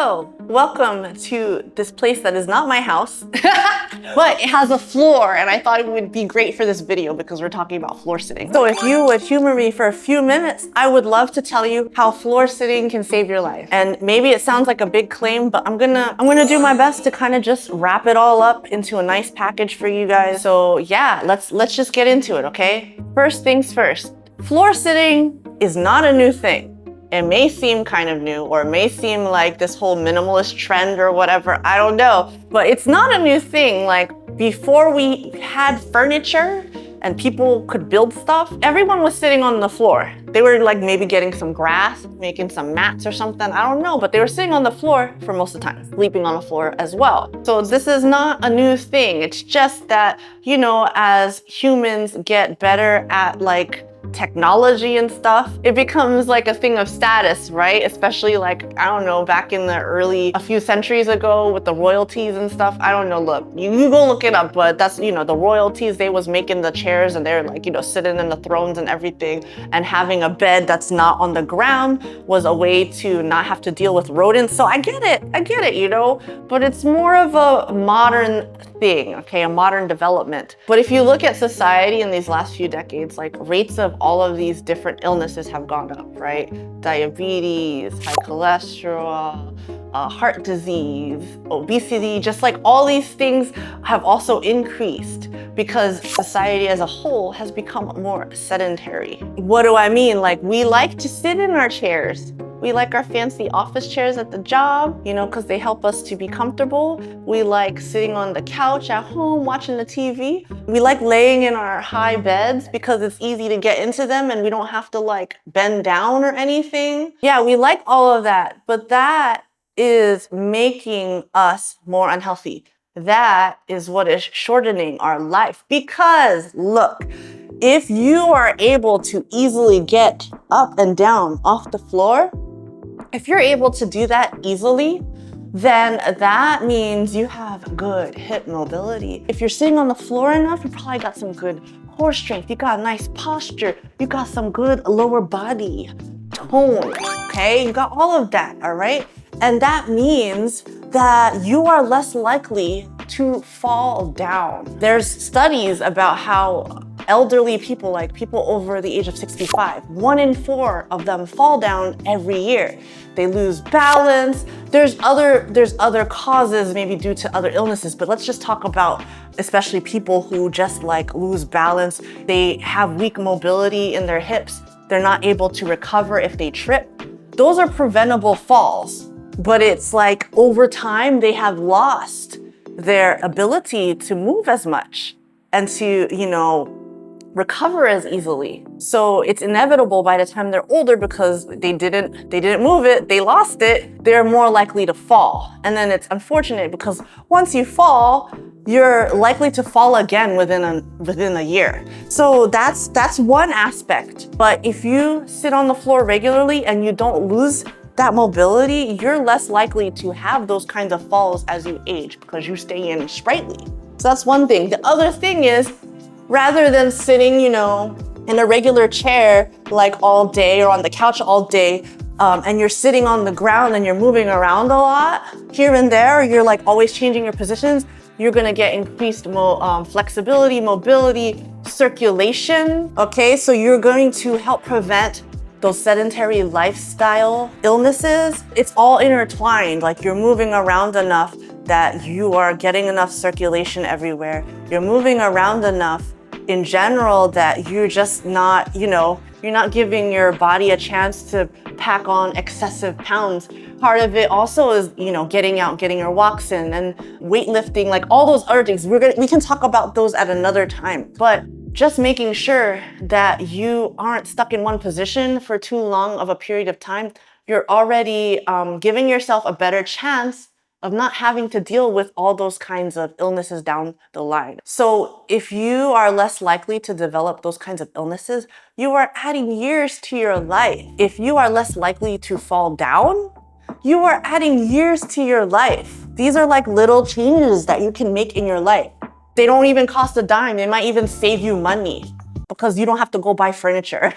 Hello, welcome to this place that is not my house, but it has a floor, and I thought it would be great for this video because we're talking about floor sitting. So if you would humor me for a few minutes, I would love to tell you how floor sitting can save your life. And maybe it sounds like a big claim, but I'm gonna do my best to kind of just wrap it all up into a nice package for you guys. So yeah, let's just get into it, okay? First things first, floor sitting is not a new thing. It may seem kind of new, or it may seem like this whole minimalist trend or whatever, I don't know. But it's not a new thing. Like, before we had furniture and people could build stuff, everyone was sitting on the floor. They were like maybe getting some grass, making some mats or something, I don't know, but they were sitting on the floor for most of the time, sleeping on the floor as well. So this is not a new thing. It's just that, you know, as humans get better at like technology and stuff, it becomes like a thing of status, right? Especially like, I don't know, back in the a few centuries ago with the royalties and stuff. I don't know, look, you go look it up, but that's, you know, the royalties, they was making the chairs and they're like, you know, sitting in the thrones and everything, and having a bed that's not on the ground was a way to not have to deal with rodents. So I get it, you know, but it's more of a modern thing, okay, a modern development. But if you look at society in these last few decades, like rates of all of these different illnesses have gone up, right? Diabetes, high cholesterol, heart disease, obesity, just like all these things have also increased because society as a whole has become more sedentary. What do I mean? Like, we like to sit in our chairs. We like our fancy office chairs at the job, you know, because they help us to be comfortable. We like sitting on the couch at home, watching the TV. We like laying in our high beds because it's easy to get into them and we don't have to like bend down or anything. Yeah, we like all of that, but that is making us more unhealthy. That is what is shortening our life. Because look, if you are able to easily get up and down off the floor, if you're able to do that easily, then that means you have good hip mobility. If you're sitting on the floor enough, you probably got some good core strength. You got nice posture. You got some good lower body tone, okay? You got all of that, all right? And that means that you are less likely to fall down. There's studies about how elderly people, like people over the age of 65, 1 in 4 of them fall down every year. They lose balance. There's other causes, maybe due to other illnesses, but let's just talk about especially people who just like lose balance. They have weak mobility in their hips. They're not able to recover if they trip. Those are preventable falls, but it's like over time they have lost their ability to move as much and to, you know, recover as easily. So it's inevitable by the time they're older, because they didn't move it, they lost it, they're more likely to fall. And then it's unfortunate because once you fall, you're likely to fall again within a year. So that's one aspect. But if you sit on the floor regularly and you don't lose that mobility, you're less likely to have those kinds of falls as you age because you stay in sprightly. So that's one thing. The other thing is, rather than sitting, you know, in a regular chair like all day or on the couch all day, and you're sitting on the ground and you're moving around a lot here and there, you're like always changing your positions, you're gonna get increased flexibility, mobility, circulation, okay? So you're going to help prevent those sedentary lifestyle illnesses. It's all intertwined, like you're moving around enough that you are getting enough circulation everywhere. You're moving around enough in general that you're just not, you know, you're not giving your body a chance to pack on excessive pounds. Part of it also is, you know, getting out, getting your walks in, and weightlifting, like all those other things. We can talk about those at another time, but just making sure that you aren't stuck in one position for too long of a period of time, you're already giving yourself a better chance of not having to deal with all those kinds of illnesses down the line. So if you are less likely to develop those kinds of illnesses, you are adding years to your life. If you are less likely to fall down, you are adding years to your life. These are like little changes that you can make in your life. They don't even cost a dime. They might even save you money because you don't have to go buy furniture.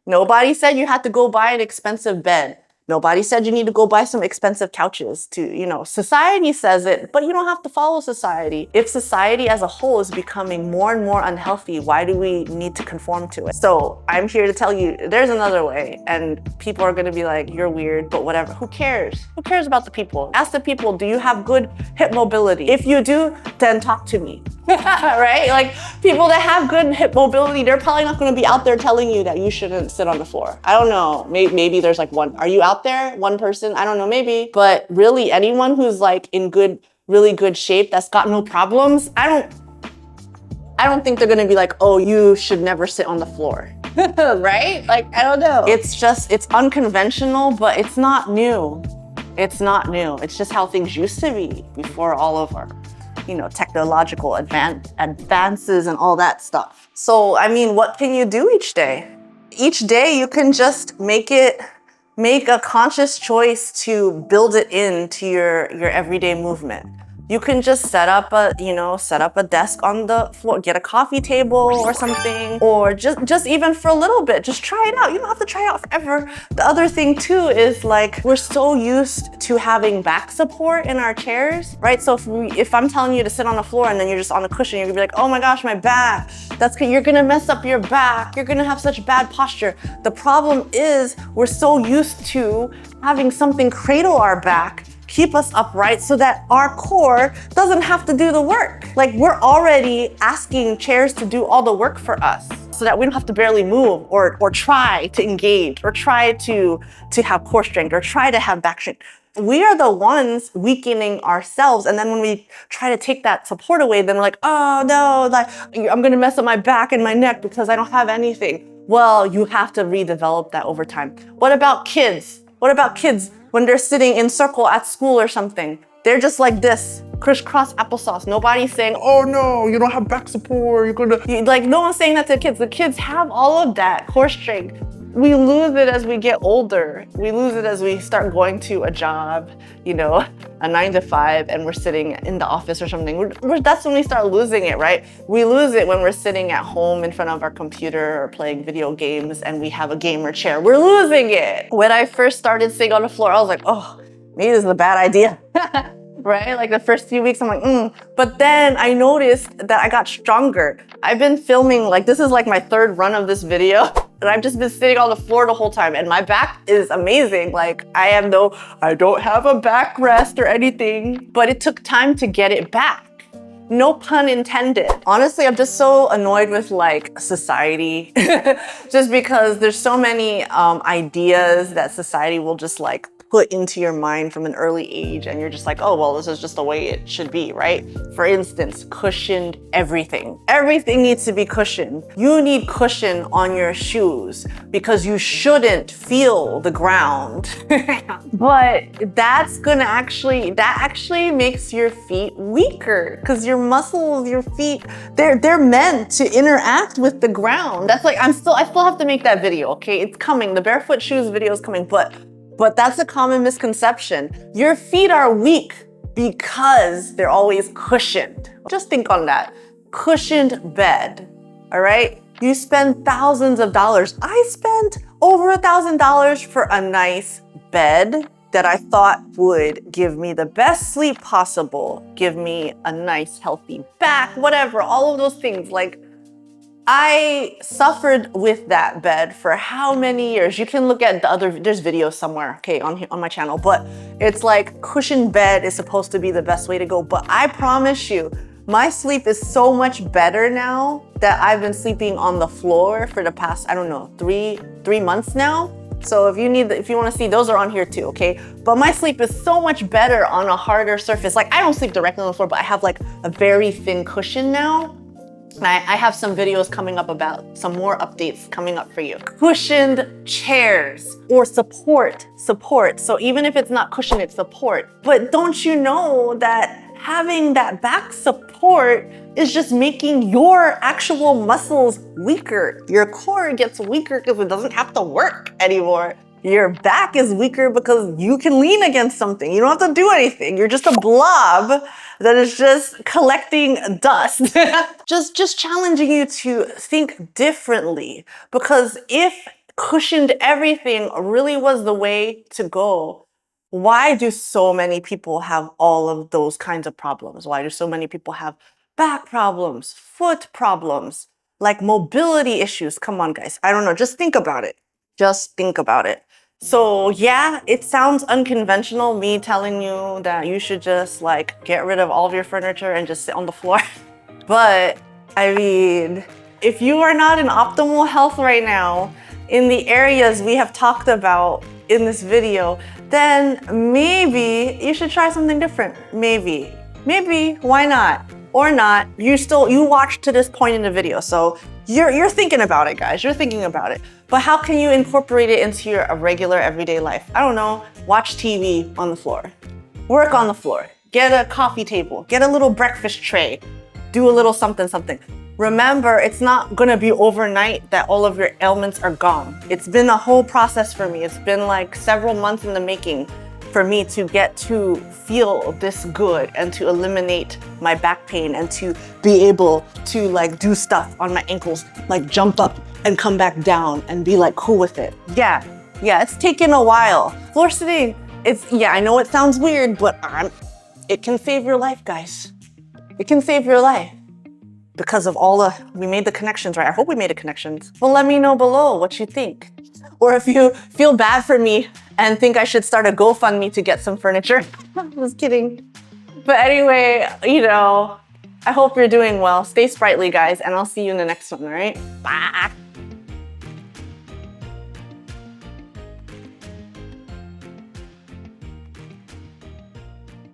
Nobody said you had to go buy an expensive bed. Nobody said you need to go buy some expensive couches to, you know, society says it, but you don't have to follow society. If society as a whole is becoming more and more unhealthy, why do we need to conform to it? So I'm here to tell you, there's another way, and people are gonna be like, you're weird, but whatever, who cares? Who cares about the people? Ask the people, do you have good hip mobility? If you do, then talk to me. Right? Like, people that have good hip mobility, they're probably not going to be out there telling you that you shouldn't sit on the floor. I don't know. Maybe there's like one. Are you out there? One person? I don't know, maybe. But really, anyone who's like in really good shape, that's got no problems, I don't think they're going to be like, oh, you should never sit on the floor. Right? Like, I don't know. It's unconventional, but it's not new. It's not new. It's just how things used to be before all of our, you know, technological advances and all that stuff. So, I mean, what can you do each day? Each day you can just make a conscious choice to build it into your everyday movement. You can just set up a desk on the floor, get a coffee table or something, or just even for a little bit, just try it out. You don't have to try it out forever. The other thing too is like, we're so used to having back support in our chairs, right? So if I'm telling you to sit on the floor and then you're just on a cushion, you're gonna be like, oh my gosh, my back. You're gonna mess up your back. You're gonna have such bad posture. The problem is we're so used to having something cradle our back, keep us upright so that our core doesn't have to do the work. Like, we're already asking chairs to do all the work for us so that we don't have to barely move or try to engage or try to have core strength or try to have back strength. We are the ones weakening ourselves. And then when we try to take that support away, then we're like, oh no, like, I'm gonna mess up my back and my neck because I don't have anything. Well, you have to redevelop that over time. What about kids? What about kids when they're sitting in circle at school or something? They're just like this, crisscross applesauce. Nobody's saying, oh no, you don't have back support, like, no one's saying that to the kids. The kids have all of that core strength. We lose it as we get older. We lose it as we start going to a job, you know, a 9 to 5, and we're sitting in the office or something. That's when we start losing it, right? We lose it when we're sitting at home in front of our computer or playing video games and we have a gamer chair. We're losing it. When I first started sitting on the floor, I was like, oh, maybe this is a bad idea. Right? Like the first few weeks, I'm like, But then I noticed that I got stronger. I've been filming, like, this is like my 3rd run of this video. And I've just been sitting on the floor the whole time. And my back is amazing. Like, I don't have a backrest or anything. But it took time to get it back. No pun intended. Honestly, I'm just so annoyed with like society. Just because there's so many ideas that society will just like put into your mind from an early age, and you're just like, oh, well, this is just the way it should be, right? For instance, cushioned everything. Everything needs to be cushioned. You need cushion on your shoes because you shouldn't feel the ground. But that actually makes your feet weaker because your muscles, your feet, they're meant to interact with the ground. That's like, I still have to make that video, okay? It's coming. The barefoot shoes video is coming, but that's a common misconception. Your feet are weak because they're always cushioned. Just think on that. Cushioned bed, all right? You spend thousands of dollars. I spent over $1,000 for a nice bed that I thought would give me the best sleep possible, give me a nice healthy back, whatever, all of those things. Like, I suffered with that bed for how many years? You can look at there's videos somewhere, okay, on my channel, but it's like cushioned bed is supposed to be the best way to go. But I promise you, my sleep is so much better now that I've been sleeping on the floor for the past, I don't know, three months now. So if you want to see, those are on here too, okay? But my sleep is so much better on a harder surface. Like, I don't sleep directly on the floor, but I have like a very thin cushion now. And I have some videos coming up about some more updates coming up for you. Cushioned chairs or support. So even if it's not cushion, it's support. But don't you know that having that back support is just making your actual muscles weaker. Your core gets weaker because it doesn't have to work anymore. Your back is weaker because you can lean against something. You don't have to do anything. You're just a blob that is just collecting dust. just challenging you to think differently. Because if cushioned everything really was the way to go, why do so many people have all of those kinds of problems? Why do so many people have back problems, foot problems, like mobility issues? Come on, guys. I don't know. Just think about it. Just think about it. So yeah, it sounds unconventional, me telling you that you should just like get rid of all of your furniture and just sit on the floor. But I mean, if you are not in optimal health right now, in the areas we have talked about in this video, then maybe you should try something different. Maybe, why not? Or not, you watched to this point in the video, so you're thinking about it, guys. You're thinking about it. But how can you incorporate it into your regular everyday life? I don't know, watch TV on the floor, work on the floor, get a coffee table, get a little breakfast tray, do a little something. Remember, it's not gonna be overnight that all of your ailments are gone. It's been a whole process for me. It's been like several months in the making for me to get to feel this good and to eliminate my back pain and to be able to like do stuff on my ankles, like jump up and come back down and be like cool with it. Yeah, it's taken a while. Floor sitting, I know it sounds weird, but it can save your life, guys. It can save your life. Because of we made the connections, right? I hope we made the connections. Well, let me know below what you think. Or if you feel bad for me and think I should start a GoFundMe to get some furniture. Just kidding. But anyway, I hope you're doing well. Stay sprightly, guys, and I'll see you in the next one, all right? Bye.